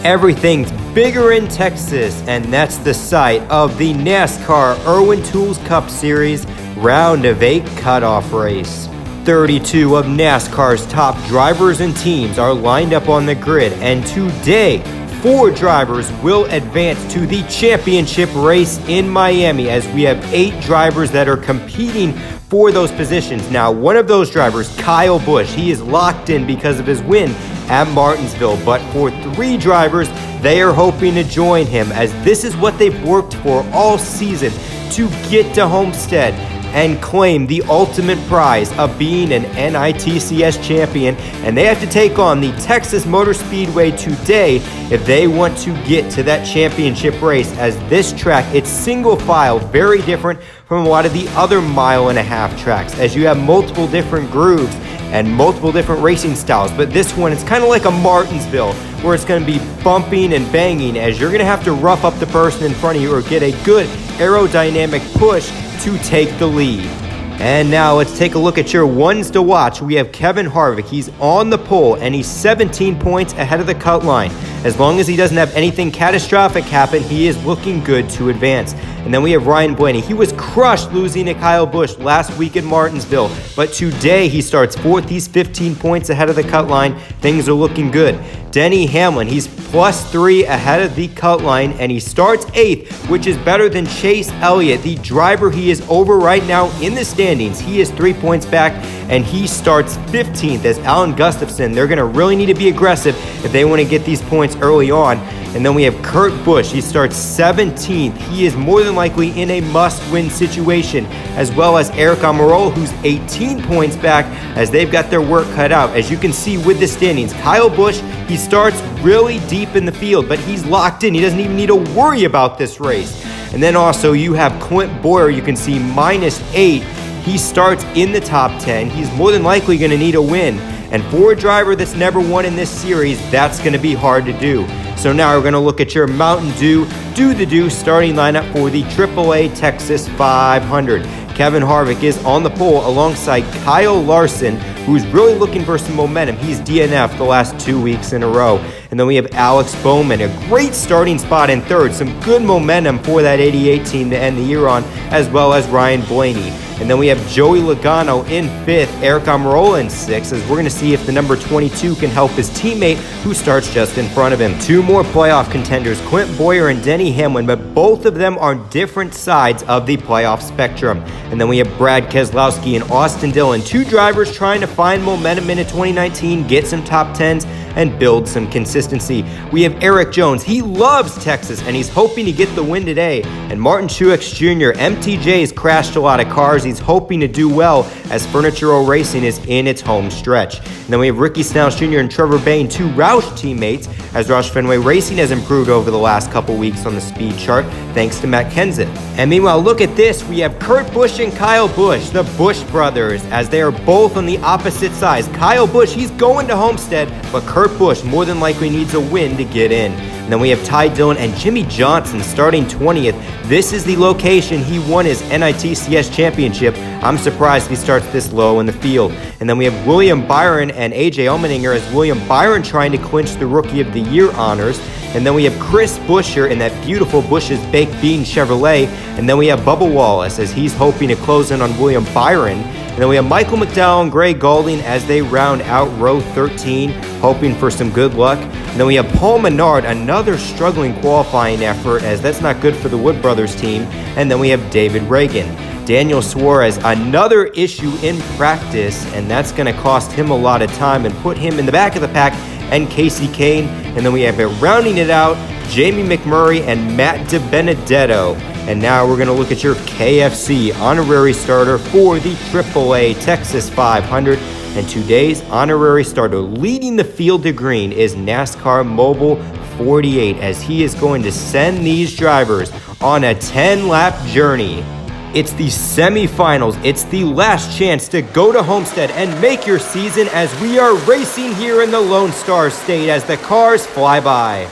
Everything's bigger in Texas, and that's the site of the NASCAR Irwin Tools Cup Series Round of 8 cutoff race. 32 of NASCAR's top drivers and teams are lined up on the grid, and today, 4 drivers will advance to the championship race in Miami, as we have 8 drivers that are competing for those positions. Now, one of those drivers, Kyle Busch, he is locked in because of his win at Martinsville, but for 3 drivers, they are hoping to join him, as this is what they've worked for all season, to get to Homestead and claim the ultimate prize of being an NITCS champion. And they have to take on the Texas Motor Speedway today if they want to get to that championship race, as this track, it's single file, very different from a lot of the other mile-and-a-half tracks, as you have multiple different grooves and multiple different racing styles. But this one, it's kind of like a Martinsville, where it's going to be bumping and banging, as you're going to have to rough up the person in front of you or get a good aerodynamic push to take the lead. And now let's take a look at your ones to watch. We have Kevin Harvick. He's on the pole, and he's 17 points ahead of the cut line. As long as he doesn't have anything catastrophic happen, he is looking good to advance. And then we have Ryan Blaney. He was crushed losing to Kyle Busch last week at Martinsville, but today he starts 4th. He's 15 points ahead of the cut line. Things are looking good. Denny Hamlin, he's +3 ahead of the cut line, and he starts 8th, which is better than Chase Elliott, the driver he is over right now in the standings. He is 3 points back, and he starts 15th as Alan Gustafson. They're going to really need to be aggressive if they want to get these points early on. And then we have Kurt Busch. He starts 17th. He is more than likely in a must-win situation, as well as Eric Almirola, who's 18 points back, as they've got their work cut out. As you can see with the standings, Kyle Busch, he starts really deep in the field, but he's locked in. He doesn't even need to worry about this race. And then also you have Clint Boyer. You can see -8. He starts in the top 10. He's more than likely going to need a win. And for a driver that's never won in this series, that's going to be hard to do. So now we're going to look at your Mountain Dew Do the Do starting lineup for the AAA Texas 500. Kevin Harvick is on the pole alongside Kyle Larson, who's really looking for some momentum. He's DNF the last 2 weeks in a row. And then we have Alex Bowman, a great starting spot in 3rd. Some good momentum for that 88 team to end the year on, as well as Ryan Blaney. And then we have Joey Logano in 5th, Eric Almirola in 6th, as we're going to see if the number 22 can help his teammate, who starts just in front of him. 2 more playoff contenders, Clint Boyer and Denny Hamlin, but both of them are different sides of the playoff spectrum. And then we have Brad Keselowski and Austin Dillon, 2 drivers trying to find momentum into 2019, get some top 10s, and build some consistency. We have Eric Jones. He loves Texas, and he's hoping to get the win today. And Martin Truex Jr., MTJ's crashed a lot of cars. He's hoping to do well, as Furniture Row Racing is in its home stretch. And then we have Ricky Stenhouse Jr. and Trevor Bayne, 2 Roush teammates, as Roush Fenway Racing has improved over the last couple weeks on the speed chart, thanks to Matt Kenseth. And meanwhile, look at this. We have Kurt Busch and Kyle Busch, the Busch brothers, as they are both on the opposite sides. Kyle Busch, he's going to Homestead, but Kurt Busch more than likely needs a win to get in. And then we have Ty Dillon and Jimmy Johnson starting 20th. This is the location he won his NITCS Championship. I'm surprised he starts this low in the field. And then we have William Byron and AJ Allmendinger, as William Byron trying to clinch the Rookie of the Year honors. And then we have Chris Buescher in that beautiful Busch's Baked Bean Chevrolet. And then we have Bubba Wallace, as he's hoping to close in on William Byron. And then we have Michael McDowell and Gray Gaulding as they round out row 13, hoping for some good luck. And then we have Paul Menard, another struggling qualifying effort, as that's not good for the Wood Brothers team. And then we have David Ragan. Daniel Suarez, another issue in practice, and that's going to cost him a lot of time and put him in the back of the pack, and Casey Kane. And then we have it rounding it out, Jamie McMurray and Matt DiBenedetto. And now we're going to look at your KFC honorary starter for the AAA Texas 500. And today's honorary starter leading the field to green is NASCAR Mobile 48, as he is going to send these drivers on a 10-lap journey. It's the semifinals. It's the last chance to go to Homestead and make your season, as we are racing here in the Lone Star State as the cars fly by.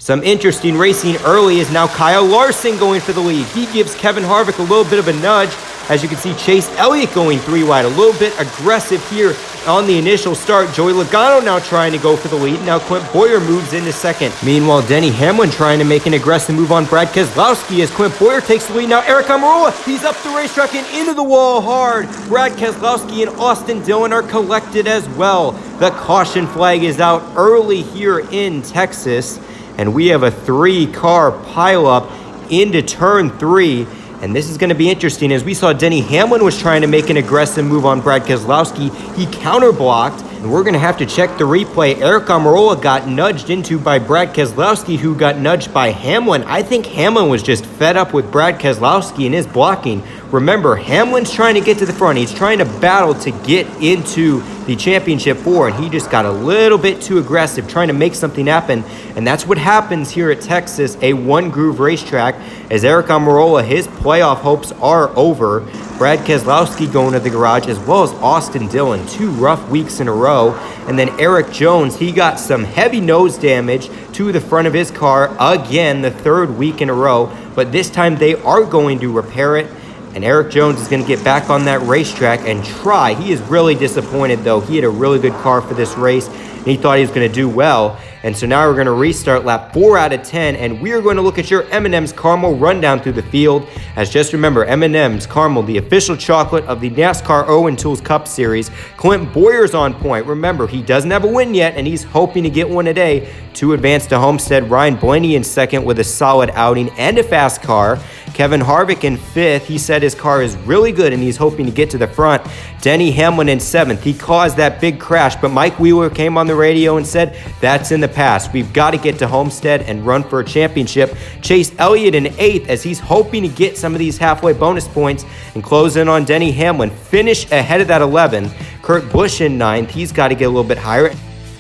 Some interesting racing early is now Kyle Larson going for the lead. He gives Kevin Harvick a little bit of a nudge. As you can see, Chase Elliott going 3 wide, a little bit aggressive here on the initial start. Joey Logano now trying to go for the lead. Now Clint Bowyer moves into second. Meanwhile, Denny Hamlin trying to make an aggressive move on Brad Keselowski as Clint Bowyer takes the lead. Now Eric Almirola, he's up the racetrack and into the wall hard. Brad Keselowski and Austin Dillon are collected as well. The caution flag is out early here in Texas, and we have a 3-car pileup into turn 3. And this is going to be interesting, as we saw Denny Hamlin was trying to make an aggressive move on Brad Keselowski. He counterblocked, and we're going to have to check the replay. Eric Almirola got nudged into by Brad Keselowski, who got nudged by Hamlin. I think Hamlin was just fed up with Brad Keselowski and his blocking. Remember, Hamlin's trying to get to the front. He's trying to battle to get into the championship 4, and he just got a little bit too aggressive, trying to make something happen. And that's what happens here at Texas, a one-groove racetrack, as Eric Almirola, his playoff hopes are over. Brad Keselowski going to the garage, as well as Austin Dillon, 2 rough weeks in a row. And then Eric Jones, he got some heavy nose damage to the front of his car, again, the 3rd week in a row. But this time they are going to repair it. And Eric Jones is going to get back on that racetrack and try. He is really disappointed, though. He had a really good car for this race, and he thought he was going to do well. And so now we're going to restart lap 4 out of 10, and we are going to look at your M&M's Caramel rundown through the field. As just remember, M&M's Caramel, the official chocolate of the NASCAR Irwin Tools Cup Series. Clint Bowyer's on point. Remember, he doesn't have a win yet, and he's hoping to get one today to advance to Homestead. Ryan Blaney in second with a solid outing and a fast car. Kevin Harvick in 5th. He said his car is really good and he's hoping to get to the front. Denny Hamlin in 7th. He caused that big crash, but Mike Wheeler came on the radio and said, that's in the past. We've got to get to Homestead and run for a championship. Chase Elliott in 8th as he's hoping to get some of these halfway bonus points and close in on Denny Hamlin. Finish ahead of that 11. Kurt Busch in 9th. He's got to get a little bit higher.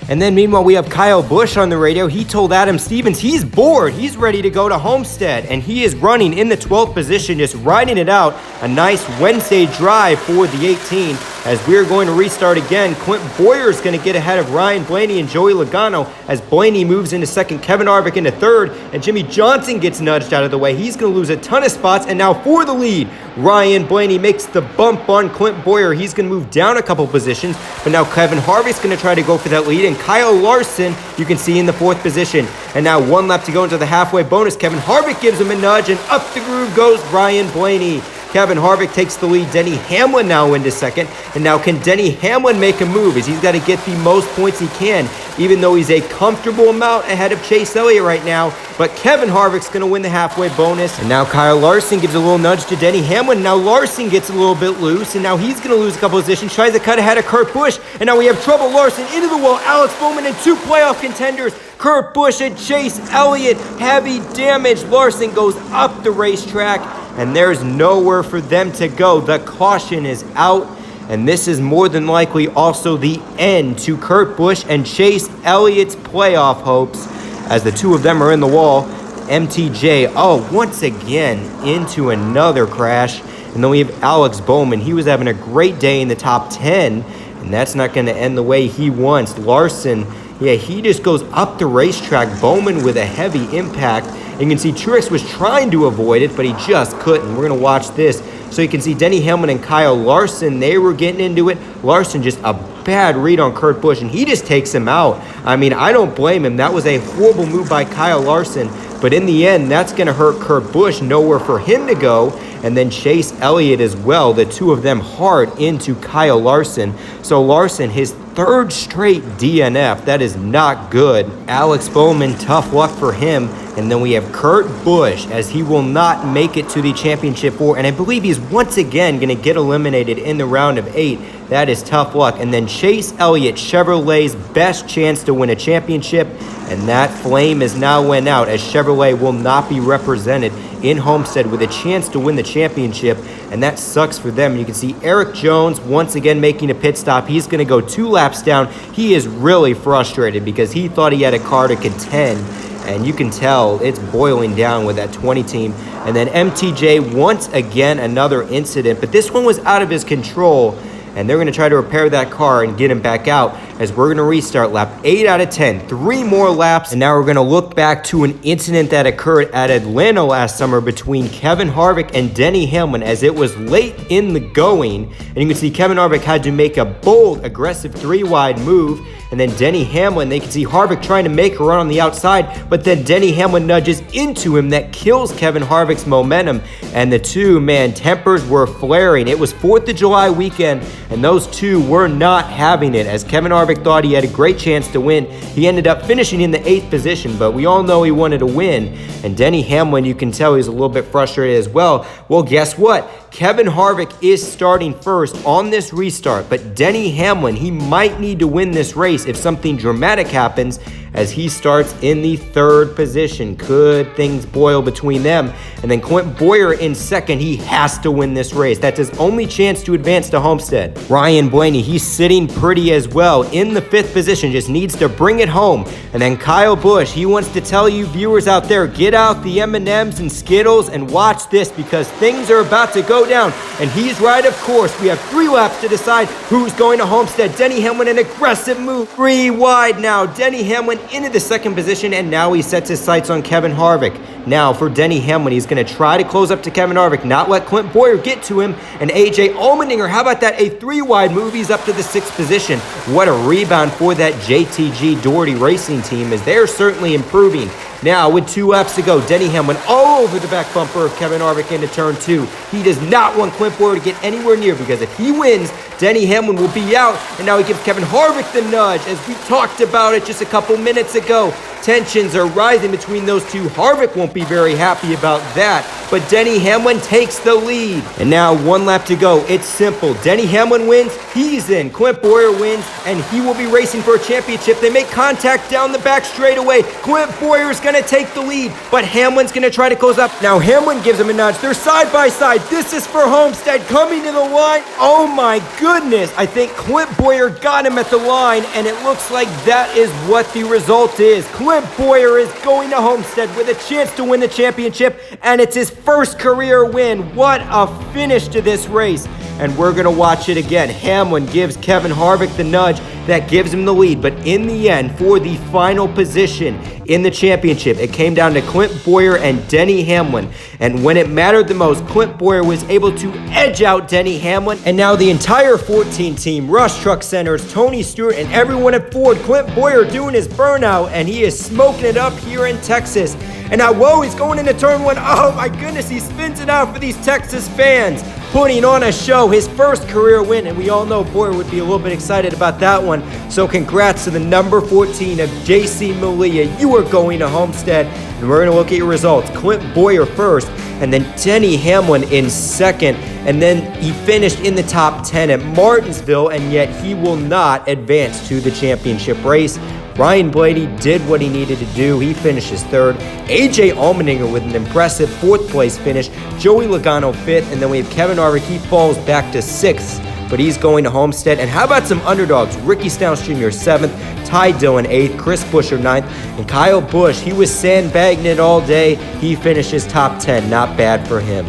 And then meanwhile, we have Kyle Busch on the radio. He told Adam Stevens he's bored. He's ready to go to Homestead. And he is running in the 12th position, just riding it out. A nice Wednesday drive for the 18. As we're going to restart again, Clint Bowyer is going to get ahead of Ryan Blaney and Joey Logano as Blaney moves into second, Kevin Harvick into third, and Jimmy Johnson gets nudged out of the way. He's going to lose a ton of spots, and now for the lead, Ryan Blaney makes the bump on Clint Bowyer. He's going to move down a couple positions, but now Kevin Harvick's going to try to go for that lead, and Kyle Larson, you can see in the 4th position. And now 1 lap to go into the halfway bonus. Kevin Harvick gives him a nudge, and up the groove goes Ryan Blaney. Kevin Harvick takes the lead. Denny Hamlin now into second. And now can Denny Hamlin make a move as he's got to get the most points he can, even though he's a comfortable amount ahead of Chase Elliott right now. But Kevin Harvick's going to win the halfway bonus. And now Kyle Larson gives a little nudge to Denny Hamlin. Now Larson gets a little bit loose, and now he's going to lose a couple positions. Tries to cut ahead of Kurt Busch. And now we have trouble. Larson into the wall. Alex Bowman and 2 playoff contenders. Kurt Busch and Chase Elliott. Heavy damage. Larson goes up the racetrack, and there's nowhere for them to go. The caution is out, and this is more than likely also the end to Kurt Busch and Chase Elliott's playoff hopes, as the 2 of them are in the wall. MTJ, once again into another crash. And then we have Alex Bowman. He was having a great day in the top 10, and that's not going to end the way he wants. Larson, he just goes up the racetrack. Bowman with a heavy impact. You can see Truex was trying to avoid it, but he just couldn't. We're going to watch this. So you can see Denny Hamlin and Kyle Larson, they were getting into it. Larson just a bad read on Kurt Busch, and he just takes him out. I mean, I don't blame him. That was a horrible move by Kyle Larson. But in the end, that's going to hurt Kurt Busch. Nowhere for him to go. And then Chase Elliott as well. The 2 of them hard into Kyle Larson. So Larson, his 3rd straight DNF. That is not good. Alex Bowman, tough luck for him. And then we have Kurt Busch, as he will not make it to the championship 4. And I believe he's once again going to get eliminated in the round of 8. That is tough luck. And then Chase Elliott, Chevrolet's best chance to win a championship. And that flame is now went out, as Chevrolet will not be represented in Homestead with a chance to win the championship. And that sucks for them. You can see Eric Jones once again making a pit stop. He's going to go 2 laps down. He is really frustrated because he thought he had a car to contend. And you can tell it's boiling down with that 20 team. And then MTJ, once again, another incident. But this one was out of his control. And they're going to try to repair that car and get him back out. as we're going to restart lap 8 out of 10. 3 more laps, and now we're going to look back to an incident that occurred at Atlanta last summer between Kevin Harvick and Denny Hamlin, as it was late in the going, and you can see Kevin Harvick had to make a bold, aggressive 3-wide move, and then Denny Hamlin, they can see Harvick trying to make a run on the outside, but then Denny Hamlin nudges into him. That kills Kevin Harvick's momentum, and the two, man, tempers were flaring. It was 4th of July weekend, and those two were not having it, as Kevin Harvick thought he had a great chance to win. He ended up finishing in the 8th position, but we all know he wanted to win, and Denny Hamlin, you can tell he's a little bit frustrated as well. Well, guess what? Kevin Harvick is starting first on this restart, but Denny Hamlin, he might need to win this race if something dramatic happens, as he starts in the 3rd position. Could things boil between them? And then Clint Bowyer in 2nd. He has to win this race. That's his only chance to advance to Homestead. Ryan Blaney, he's sitting pretty as well in the 5th position, just needs to bring it home. And then Kyle Busch, he wants to tell you viewers out there, get out the M&Ms and Skittles and watch this, because things are about to go down. And he's right, of course. We have 3 laps to decide who's going to Homestead. Denny Hamlin, an aggressive move. 3 wide now. Denny Hamlin into the 2nd position, and now he sets his sights on Kevin Harvick. Now for Denny Hamlin, he's going to try to close up to Kevin Harvick, not let Clint Bowyer get to him. And AJ Allmendinger, how about that? A 3-wide move. He's up to the 6th position. What a rebound for that JTG Doherty Racing team, as they're certainly improving. Now, with 2 laps to go, Denny Hamlin all over the back bumper of Kevin Harvick into turn 2. He does not want Clint Bowyer to get anywhere near, because if he wins, Denny Hamlin will be out. And now he gives Kevin Harvick the nudge, as we talked about it just a couple minutes ago. Tensions are rising between those two. Harvick won't be very happy about that, but Denny Hamlin takes the lead. And now 1 lap to go. It's simple. Denny Hamlin wins, he's in. Clint Bowyer wins, and he will be racing for a championship. They make contact down the back straightaway. Clint Bowyer's going to take the lead, but Hamlin's going to try to close up. Now Hamlin gives him a nudge. They're side by side. This is for Homestead coming to the line. Oh my goodness. I think Clint Bowyer got him at the line, and it looks like that is what the result is. Clint Bowyer is going to Homestead with a chance to win the championship, and it's his first career win. What a finish to this race. And we're going to watch it again. Hamlin gives Kevin Harvick the nudge that gives him the lead, but in the end, for the final position in the championship, it came down to Clint Bowyer and Denny Hamlin. And when it mattered the most, Clint Bowyer was able to edge out Denny Hamlin. And now the entire 14 team, Rush Truck Centers, Tony Stewart, and everyone at Ford, Clint Bowyer doing his burnout, and he is smoking it up here in Texas. And now, whoa, he's going into turn 1. Oh my goodness, he spins it out for these Texas fans, putting on a show, his first career win, and we all know Bowyer would be a little bit excited about that one. So congrats to the number 14 of JC Malia. You are going to Homestead, and we're going to look at your results. Clint Bowyer first, and then Denny Hamlin in 2nd, and then he finished in the top 10 at Martinsville, and yet he will not advance to the championship race. Ryan Blaney did what he needed to do. He finishes 3rd. AJ Allmendinger with an impressive 4th place finish. Joey Logano 5th. And then we have Kevin Harvick. He falls back to 6th, but he's going to Homestead. And how about some underdogs? Ricky Stenhouse Jr. 7th. Ty Dillon 8th. Chris Buescher 9th. And Kyle Busch, he was sandbagging it all day. He finishes top 10. Not bad for him.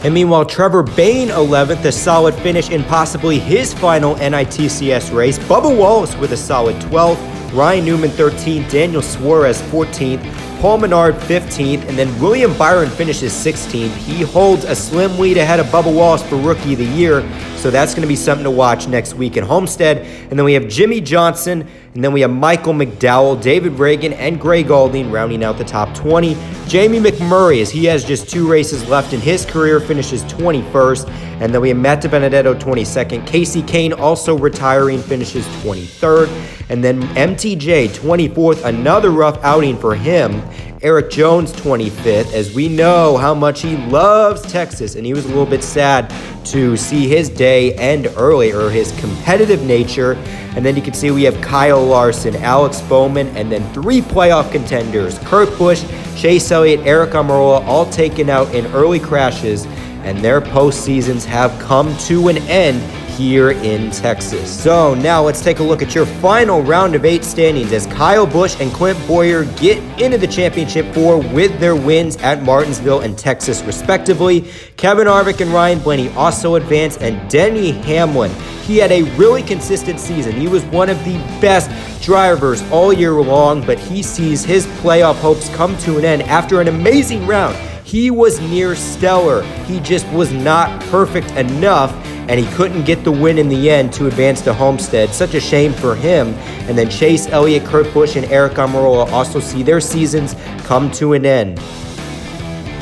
And meanwhile, Trevor Bayne 11th, a solid finish in possibly his final NITCS race. Bubba Wallace with a solid 12th. Ryan Newman 13th. Daniel Suarez 14th. Paul Menard 15th. And then William Byron finishes 16th. He holds a slim lead ahead of Bubba Wallace for Rookie of the Year. So that's going to be something to watch next week in Homestead. And then we have Jimmy Johnson. And then we have Michael McDowell, David Ragan, and Greg Galding rounding out the top 20. Jamie McMurray, as he has just 2 races left in his career, finishes 21st. And then we have Matt DiBenedetto 22nd. Casey Kane also retiring, finishes 23rd. And then MTJ 24th, another rough outing for him. Eric Jones 25th, as we know how much he loves Texas, and he was a little bit sad to see his day end early, or his competitive nature. And then you can see we have Kyle Larson, Alex Bowman, and then 3 playoff contenders, Kurt Busch, Chase Elliott, Eric Almirola, all taken out in early crashes, and their postseasons have come to an end here in Texas. So now let's take a look at your final round of 8 standings as Kyle Busch and Clint Bowyer get into the championship 4 with their wins at Martinsville and Texas respectively. Kevin Harvick and Ryan Blaney also advanced, and Denny Hamlin, he had a really consistent season. He was one of the best drivers all year long, but he sees his playoff hopes come to an end after an amazing round. He was near stellar. He just was not perfect enough, and he couldn't get the win in the end to advance to Homestead. Such a shame for him. And then Chase Elliott, Kurt Busch, and Eric Almirola also see their seasons come to an end.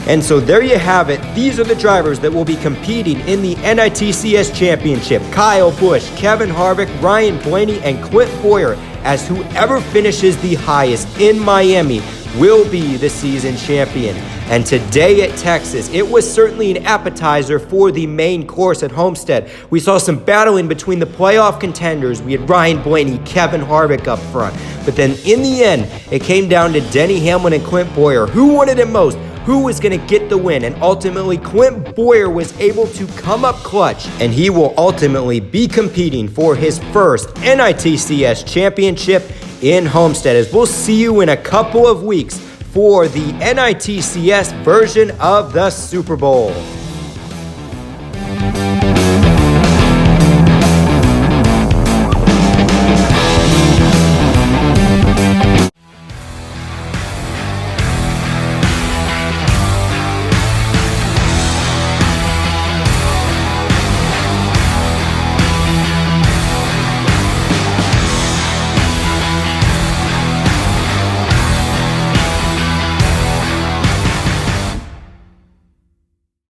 And so there you have it. These are the drivers that will be competing in the NITCS Championship. Kyle Busch, Kevin Harvick, Ryan Blaney, and Clint Bowyer, as whoever finishes the highest in Miami will be the season champion. And today at Texas, it was certainly an appetizer for the main course at Homestead. We saw some battling between the playoff contenders. We had Ryan Blaney, Kevin Harvick up front. But then in the end, it came down to Denny Hamlin and Clint Bowyer. Who wanted it most? Who was going to get the win? And ultimately, Clint Bowyer was able to come up clutch, and he will ultimately be competing for his first NITCS Championship in Homestead, as we'll see you in a couple of weeks for the NITCS version of the Super Bowl.